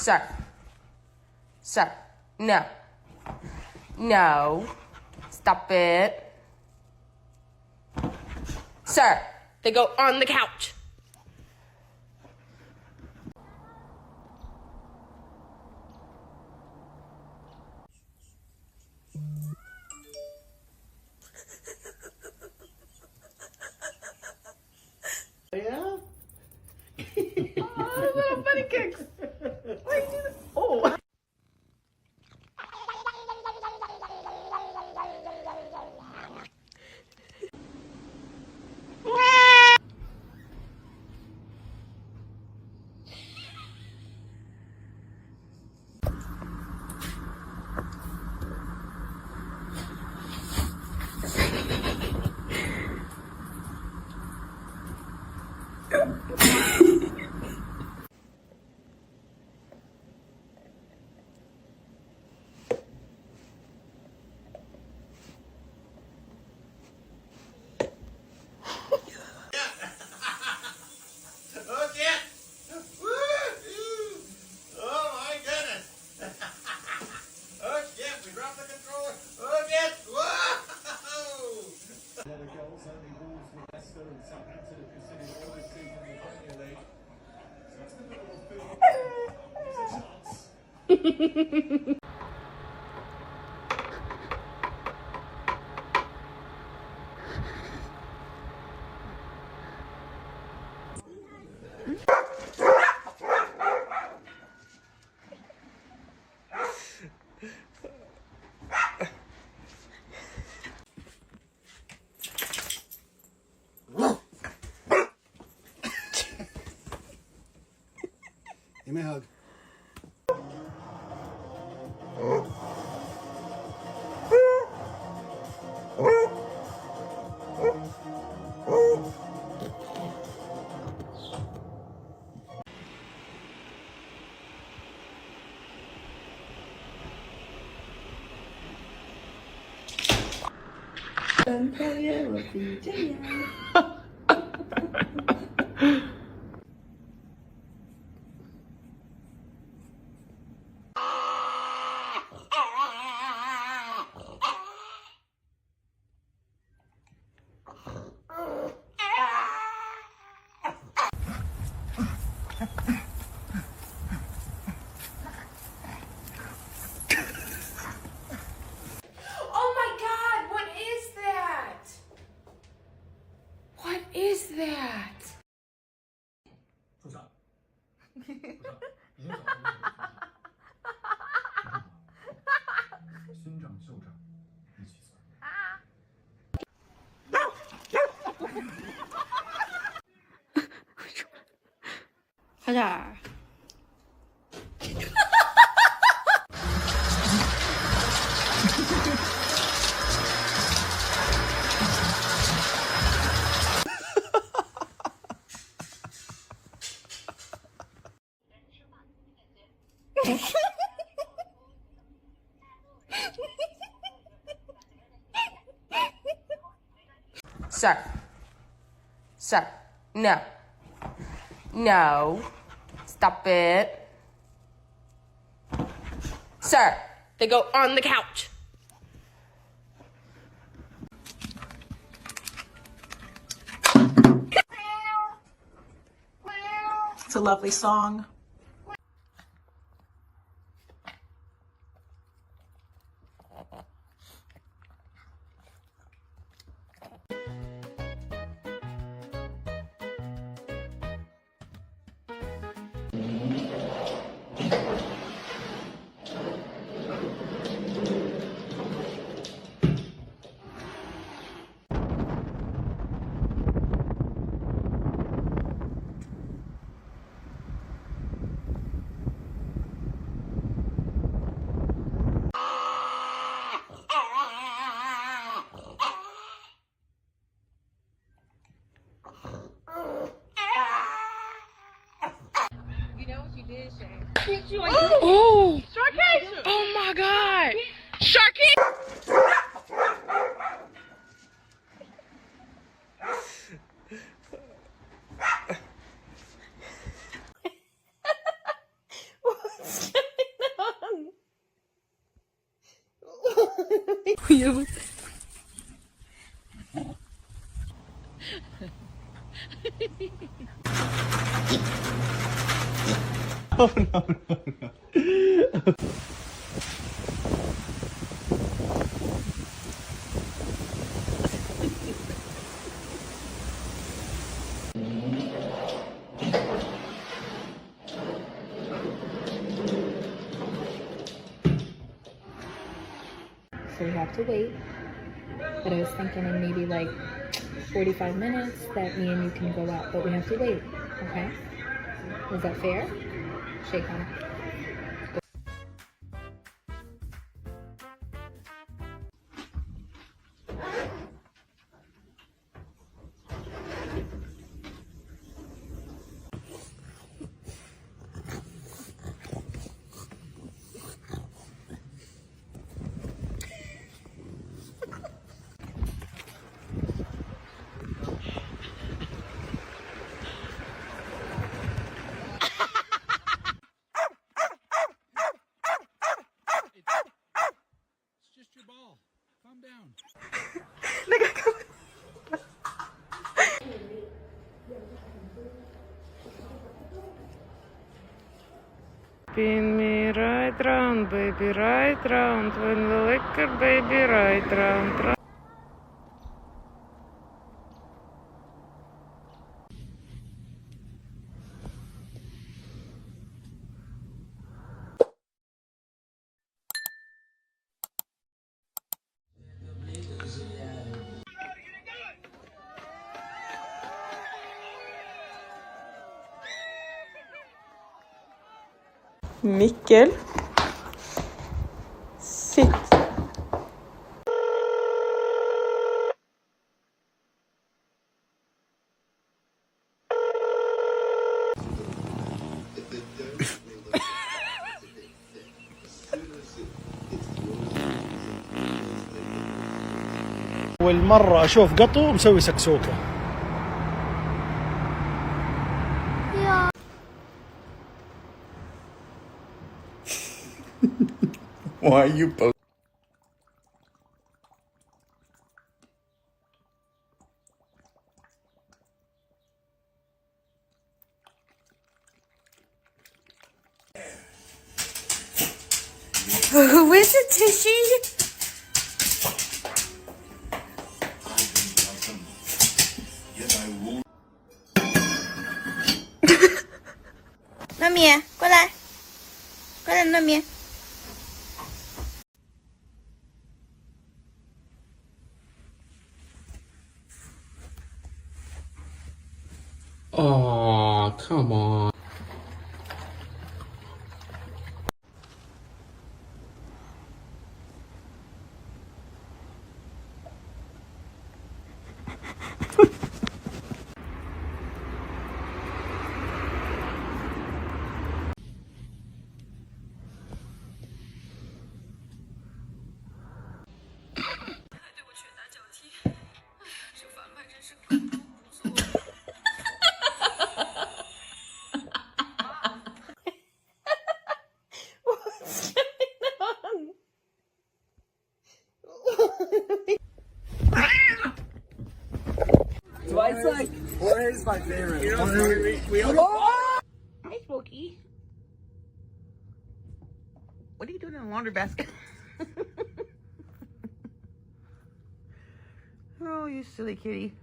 Sir. Sir. No. No. Stop it. Sir. They go on the couch. Yeah? Oh, little bunny kicks. Why you do that? Oh. Oh, shit! Woo-hoo! Oh, my goodness! Oh, shit, we dropped the controller. Oh, shit! Whoa! Other goals, only Wolves with Leicester and Southampton have considered all this season in the Premier League. So it's going to be a little there's a chance. Give me a hug. Oh my God, what is that? What is that? 处长，处长，军长、校长一起算。快点儿。Sir. Sir. No. No. Stop it. Sir. They go on the couch. It's a lovely song. Oh! Sharkation! Oh my God! Sharky! So we have to wait. But I was thinking in maybe like 45 minutes that me and you can go out, but we have to wait, okay? Is that fair? Shake on it. It's just your ball. Calm down. Spin me right round, baby, right round. When the liquor, baby, right round. Mikkel. Sitt. أول مرة أشوف قطو مسوي سكسوكة. Why are you posting? Where's the tissue?糯米，过来，过来，糯米。Oh, come on. Dwight's like, Jorge's my favorite. Hey, Smokey. What are you doing in the laundry basket? Oh, you silly kitty.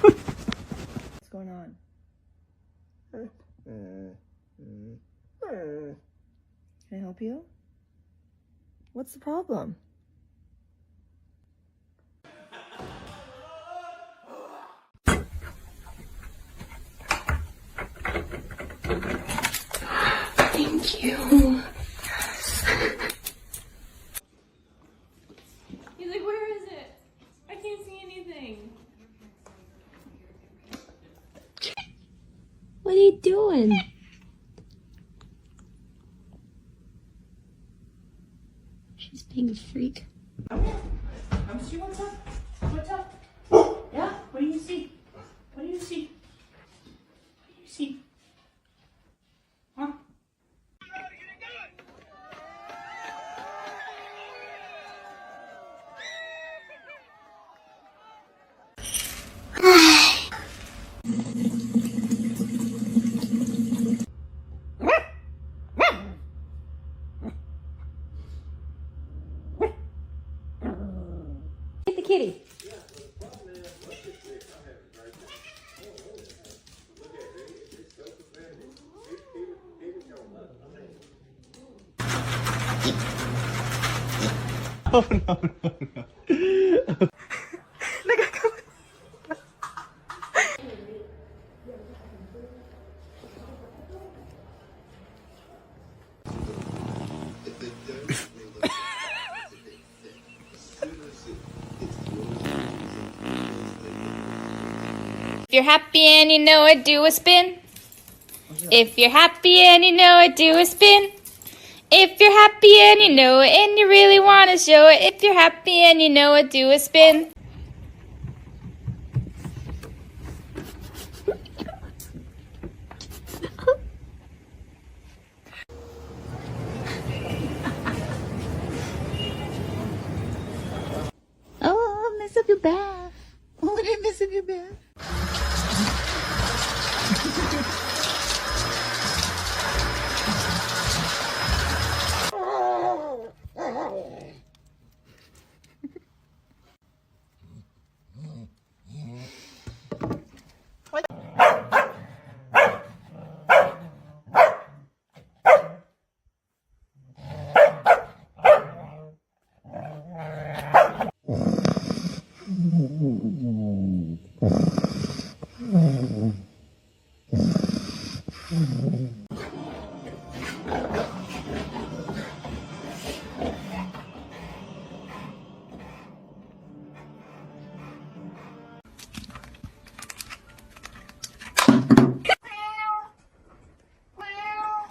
What's going on? Can I help you? What's the problem? Thank you. you doing? She's being a freak. Come see what's up. What's up? Yeah? What do you see? What do you see? What do you see? Huh? Get the kitty. If you're happy and you know it, do a spin. If you're happy and you know it, do a spin. If you're happy and you know it and you really want to show it, if you're happy and you know it, do a spin. Oh, mess up your bath. Oh, did I mess up your bath?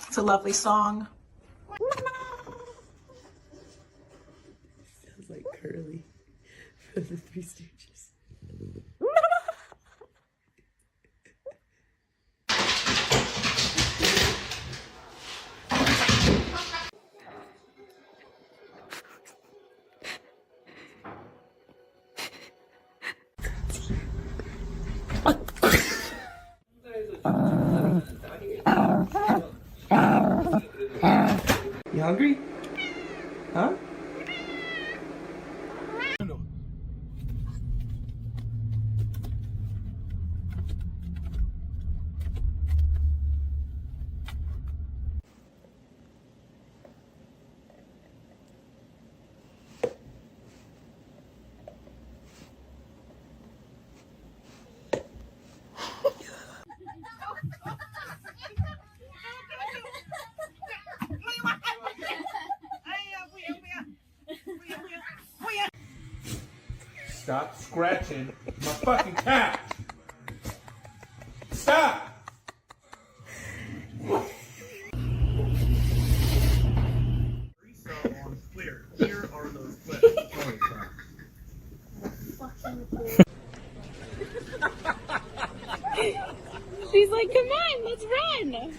It's a lovely song. Sounds like Curly from the Three Stooges. You hungry? Huh? Stop scratching my fucking cat. Stop. Clear. Here are those clips. She's like, come on, let's run.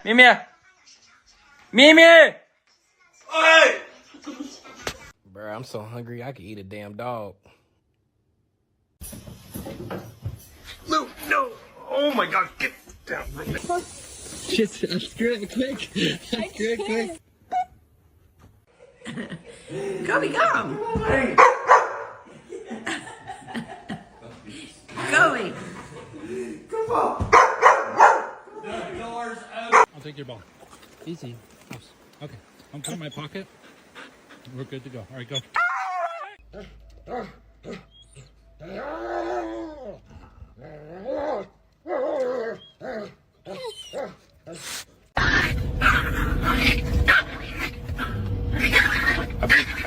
Mimi! Mimi! Hey! Bruh, I'm so hungry I could eat a damn dog. No, no. Oh my God, get down. Just unscrew it quick. Unscrew it quick. Gummy gum. Going. I'll take your ball. Easy. Okay. I'm putting in my pocket. We're good to go. All right, go. A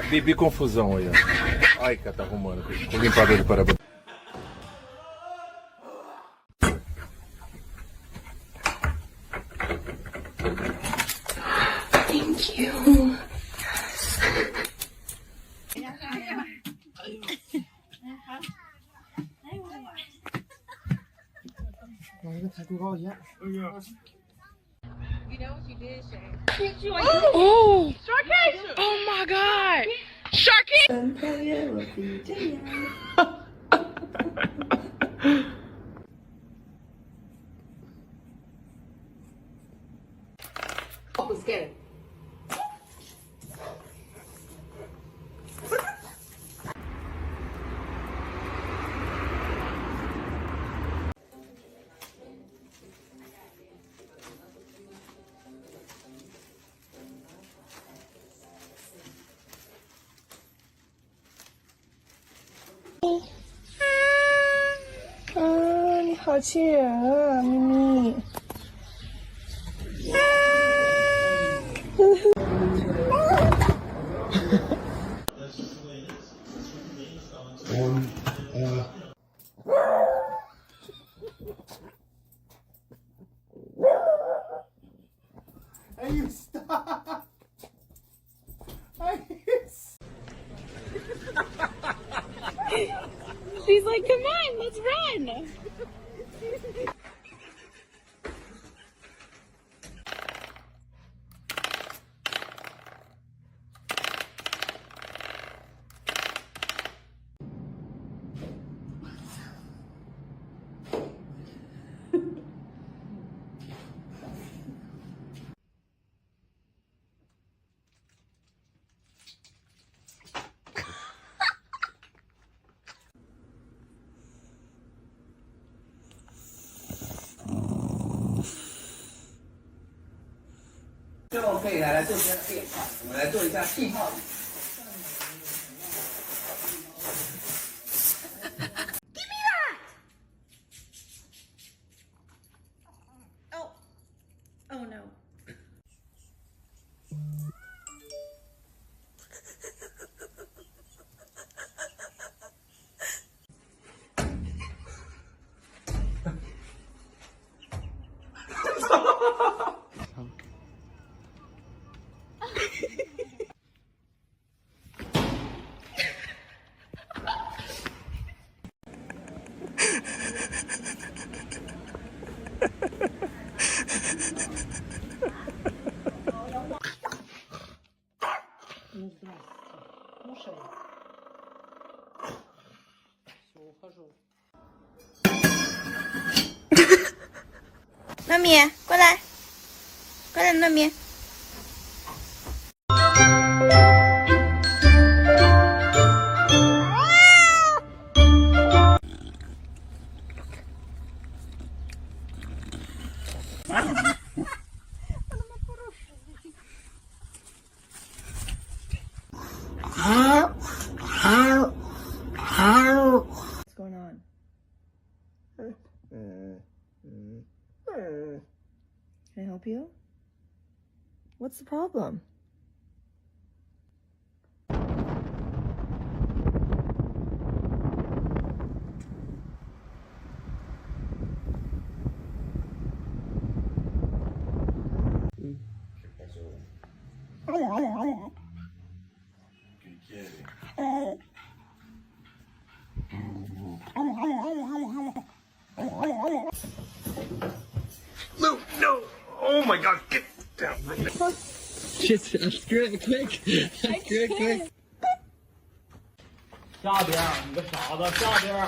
Bibi confusão aí, ó. Ai, que tá arrumando com o limpador de para. Thank you. Oh! Sharky! Oh my god! Sharky! Let's get it. Oh, 你好亲人啊，咪咪。Hey, you stop! She's like, come on, let's run.最后可以来做一下变化，我们来做一下信号语。Oh no. Кушай. Все, ухожу. 糯米，过来，过来，糯米。What's going on? Can I help you? What's the problem? No, no! Oh my god, get down! Shit, screw it quick! Screw it quick! 下边，你个傻子，下边，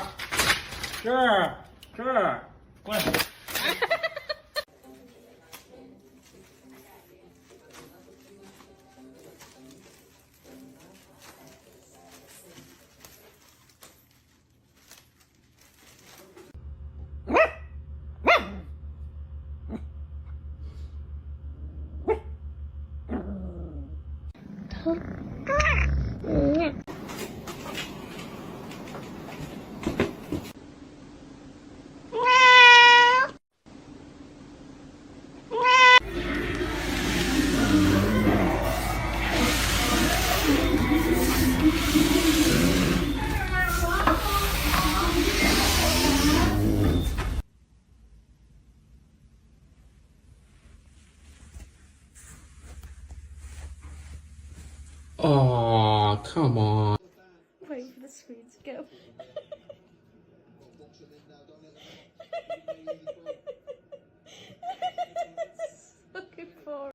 这儿，这儿，过来。Oh, come on. Wait for the screen to go. Looking for.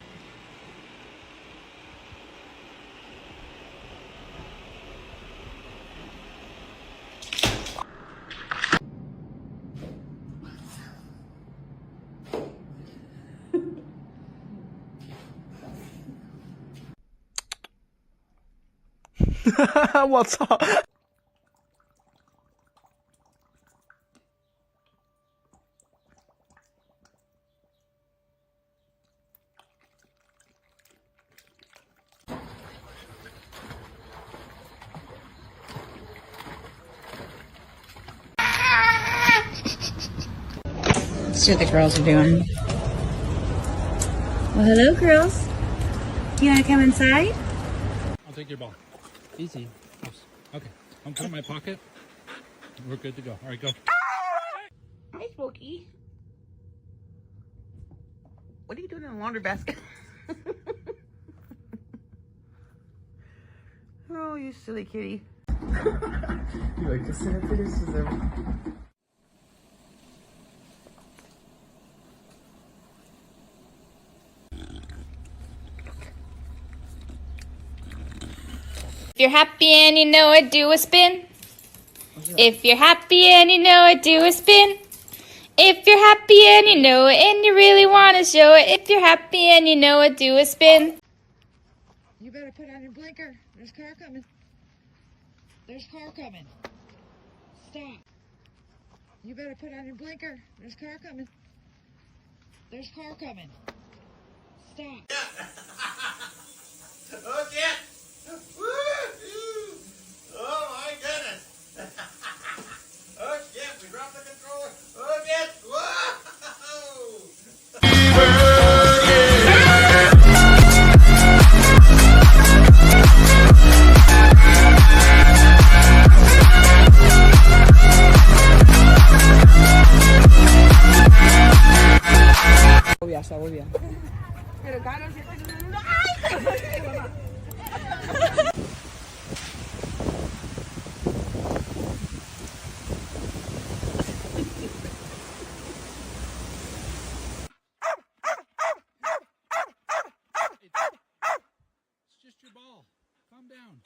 What's up? See what the girls are doing. Well, hello, girls. You want to come inside? I'll take your ball. Easy. Okay. I'm putting it in my pocket. We're good to go. All right, go. Hey, Smokey. What are you doing in the laundry basket? Oh, you silly kitty. You like to sit up here? This is everything. If you're happy and you know it, do a spin. If you're happy and you know it, do a spin. If you're happy and you know it and you really want to show it. If you're happy and you know it, do a spin. You better put on your blinker. There's a car coming. There's a car coming. Stop. You better put on your blinker. There's a car coming. There's a car coming. Stop. Oh, shit! Woo-hoo! Oh, my goodness! Oh, shit, we dropped the controller. Oh, shit! Whoa! Muy bien. Pero Carlos, It's just your ball. Calm down.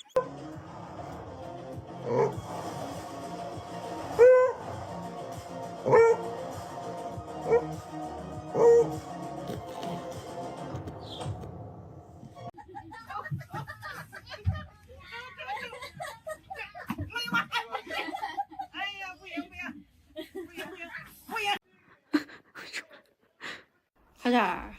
가자.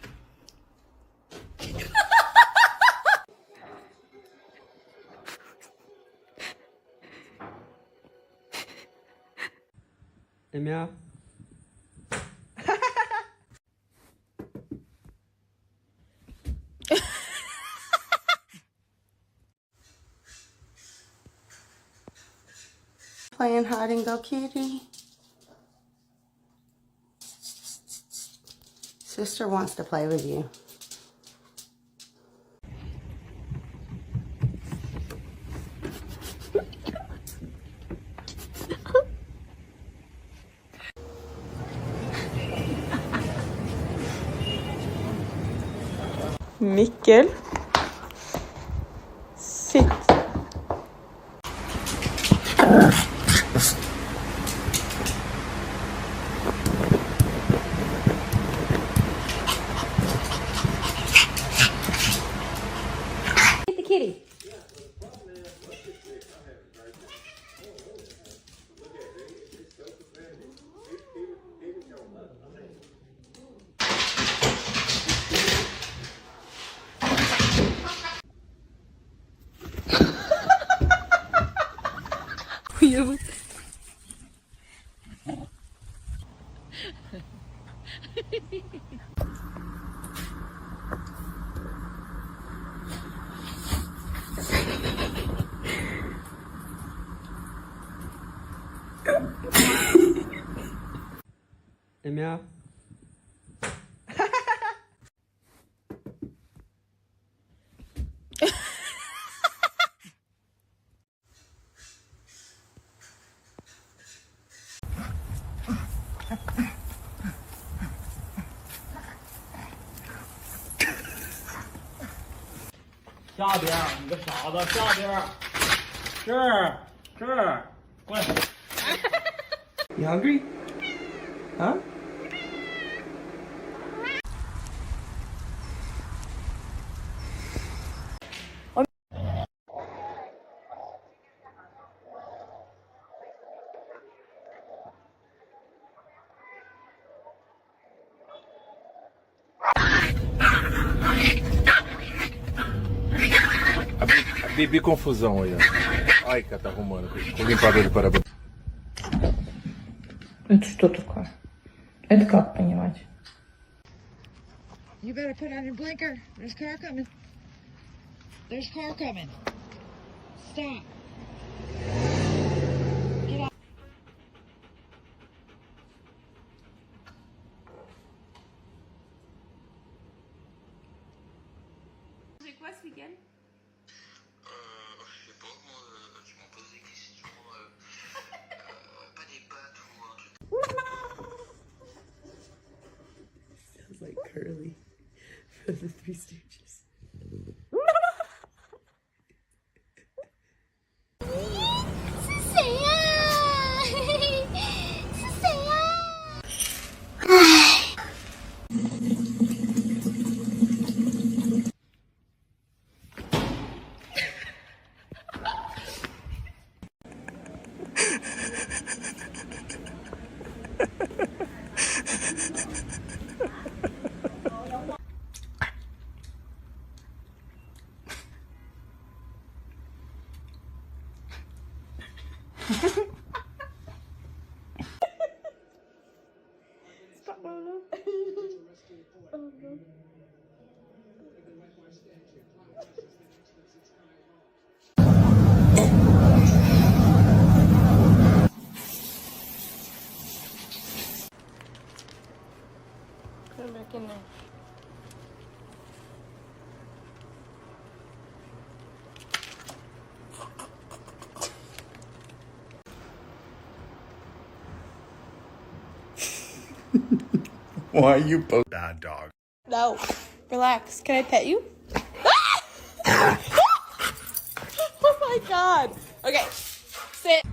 애미야. Playing hide and go kitty. Sister wants to play with you. Mikkel. Sitt. Get the kitty. 애미야. 下边，你个傻子，下边，这儿，过来。You hungry? Huh? A Bibi confusão aí, ó. Ai, cara, tá arrumando com o limpador de para-brisa. Это что такое? Это как понимать? You better put on your blinker. There's a car coming. There's a car coming. Stop. Get out. C'est quoi ce week-end? Je sais pas, moi, tu m'en poses des questions, pas des pâtes ou un truc. Sounds like Curly from the Three Stooges. Put it back in there. Why are you both bad dog? No. Relax. Can I pet you? Oh my god. Okay. Sit.